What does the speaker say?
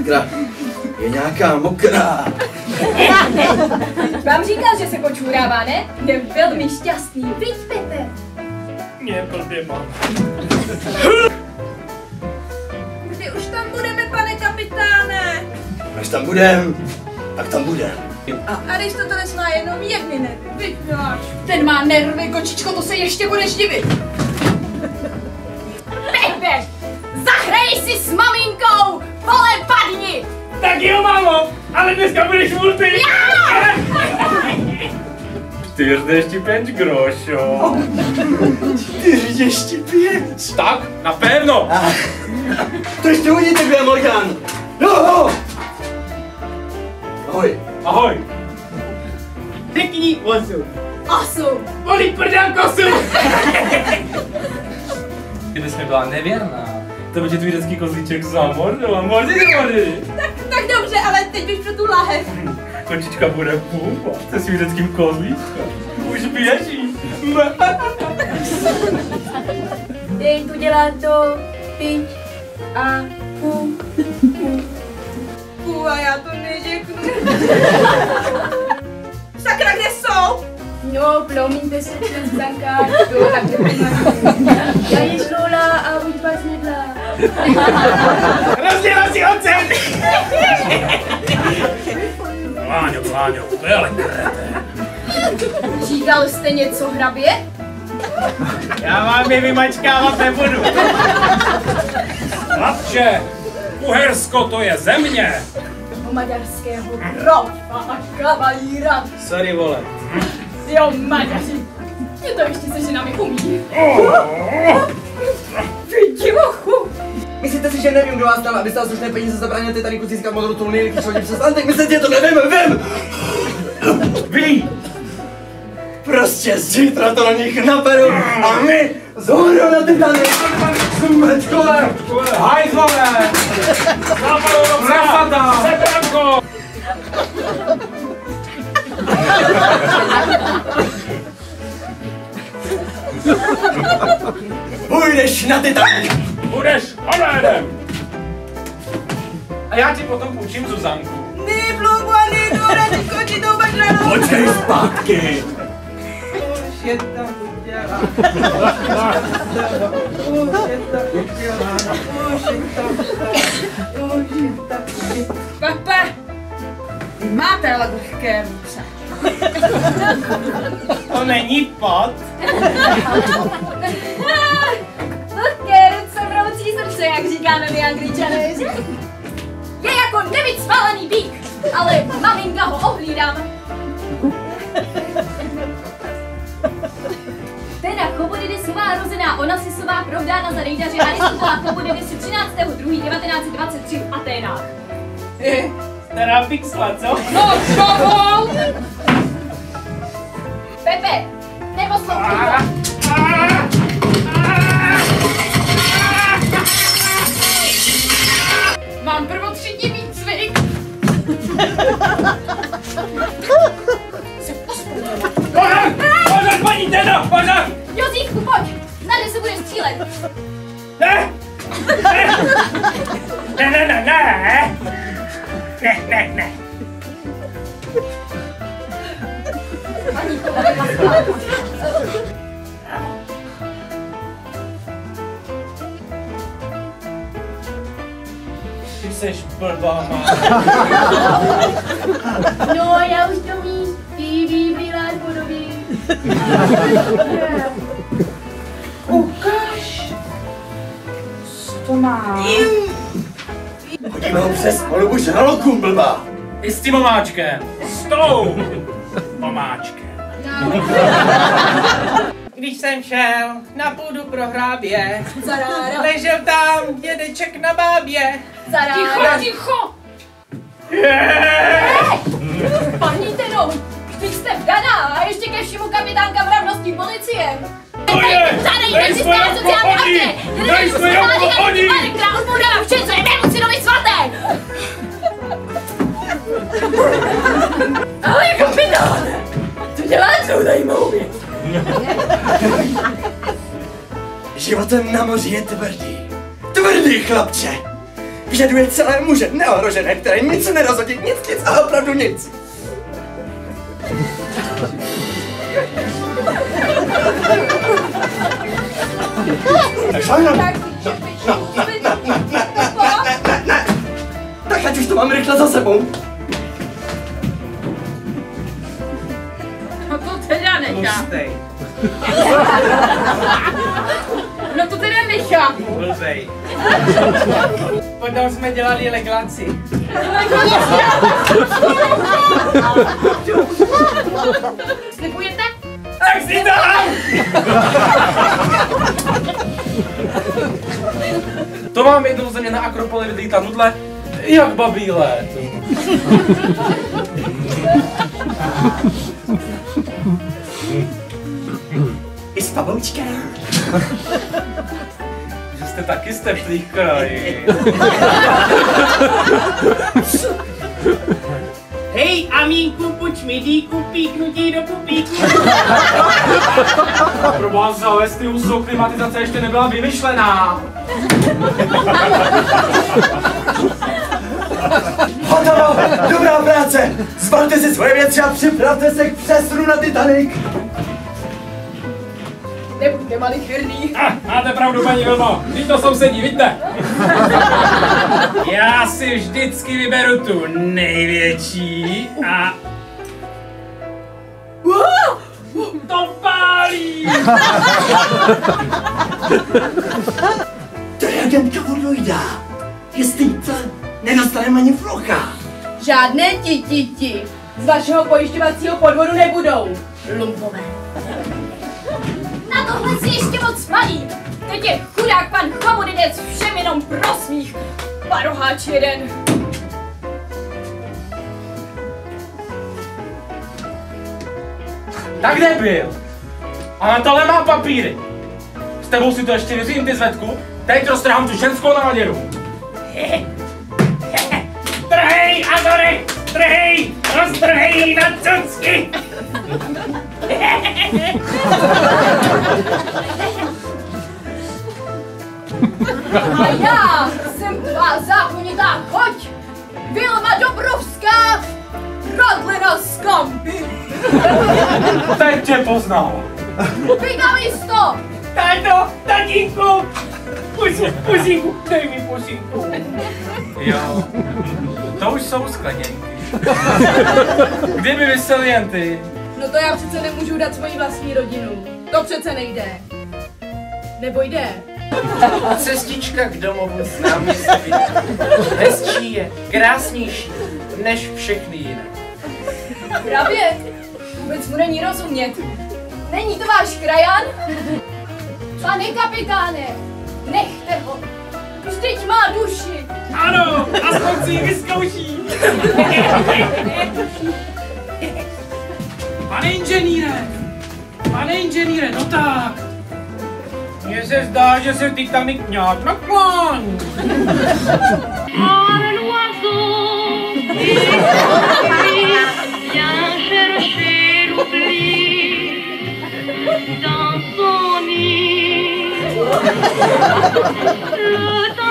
sakra, je nějaká mokrá. Vám říkal, že se počůrává, ne? Je velmi šťastný, viď, Pepe? Mě blbě mám. Kdy už tam budeme, pane kapitáne? Až tam budem, tak tam budem. A když to tady má jenom jedny nervy, viď, Miláš? Ten má nervy, kočičko, to se ještě budeš divit. Pepe, zahraj si s maminkou, vole, padni! Tak jo, mámo, ale dneska budeš multi. 45 grošů. 45. Tak, na pevno. To ještě uvidíte, kde je Morgan. No. Ahoj. Ahoj. Řekni 8. 8. Volí prdel kosu. Kdybys mi byla nevěrná, to by tě tvůj dětský kozlíček zamordil. Mordy. Tak dobře, ale teď běž pro tu lahev. Kočička bude půlpat se svým dětským kozlíčkem. Už běží. Dej tu dělat to, pič a pů. A já to neřeknu. Sakra, kde jsou? No, promiňte se přes zakážku, tak já již Lola a už vás nedla. Rozdělal si ocen! Vláňo, to je ale krete. Říkal jste něco, hrabě? Já vám je vymačkávat nebudu. Chlapče, Uhersko to je země. O maďarského grofa a kavalíra. Sorry, vole. Jo, Maďaři, mě to ještě se ženami umí. Vy divochu. Myslíte si, že nevím, kdo vás tam, abyste slušné peníze zabránil Titaniku získat modrou tunu nejrychlejší lodi přes Atlantik? Myslíte, že to nevím? Vy! Prostě zítra to na nich naberu a my zhoru na Titanic! Smečkové! Hajzlové! Západová! Sebranko! Půjdeš na Titanic! Budeš honédem! A já ti potom půjčím Zuzanku. Ní plugu a ní důra, ti skočí tou bažranou. Počkej zpátky! Už je tam udělá. Pepe, vy máte ale vlhké ruce. To není pot. Vlhké ruce, vroucí srdce, jak říkáme my Angličané. Je jako nevycvalený býk, ale maminka ho ohlídám. Teda Chobodidisová rozená Onasisová provdána za rejdaře Aristotela Chobodidisy 13.2.1923 v Aténách. Stará pixla, co? No, šovou! Pepe, neposlouchej ho! Mám prvotřídní výcvik! Se pospomněla! Pozor, paní Teno, pozor! Jozífku, pojď! Tady se bude střílet! Ne! Ne! Paní, to bude paská. Ty seš blbá, má. No, já už to vím. Ty brýlář podobí. Ukaž. Co to má? Hodíme ho přes palubu žraloku, blbá! I s tím omáčkem. S tou omáčkem. No. Když jsem šel na půdu pro hrábě, Zarára. ležel tam dědeček na bábě. Zarára. Ticho! Paní Teno, teď jste vdaná a ještě ke všemu kapitánka mravnostní policie. Dej svoje pochodí! Dej svoje pochodí! Která odpovídá vše, co je mému synovi svaté! Ale kapitán! Co děláš tou zajímavou věc? Životem na moři je tvrdý. Tvrdý, chlapče! Vyžaduje celé muže neohrožené, které nic nerozhodí, nic, ale opravdu nic. Tak ať už to mám rychle za sebou. No to teda nechám. Hustej. No to teda nechám. Blbej. Potom jsme dělali legraci. Slibujete? Tak si dám! To mám jednou ze mě na Akropoli vylítá nudle, jak babí let. I s pavoučkem. Že jste taky z teplých krají. Hej, Amínku, půjč mi dýku, píknutí do pupíku. Pro vás za Westinghouse klimatizace ještě nebyla vymyšlená. Hotovo! Dobrá práce! Zbalte si svoje věci a připravte se k přesunu na Titanic! Nebuďte malicherný. Máte pravdu, paní Vilmo, vždyť to sousedí, vidíte? Já si vždycky vyberu tu největší a... To pálí! To je agentka Vodoida! Jestli to nedostaneme ani flocha! Žádné ti. Z vašeho pojišťovacího podvodu nebudou. Lumpové. Na tohle si ještě moc malý. Teď je chudák pan Chomodinec všem jenom prosmích. Paroháč jeden. Tak kde byl? A na tohle má papíry. S tebou si to ještě vyřím, ty Zvetku. Teď roztrhám tu ženskou na maděru. Trhej, Azory! Trhej! Roztrhej na cucky! A já jsem tvá zákonitá choť. Vilma Dobrovská. Rodlina z Kampy. Teď tě poznal. Brigadisto. Táto, tatínku! Pusinku, dej mi pusinku. Jo, to už jsou skleněnky. Kdyby vysel jen ty. No to já přece nemůžu dát svoji vlastní rodinu. To přece nejde. Nebo jde? Cestička k domovu s námi se vydá. Hezčí je, krásnější, než všechny jiné. Právě. Vůbec mu není rozumět. Není to váš krajan? Pane kapitáne, nechte ho. Vždyť má duši. Ano, aspoň si ji vyzkouší. Pane inženýre, no tak. Mně se zdá, že se Titanic nějak naklání. Dans son nid, le temps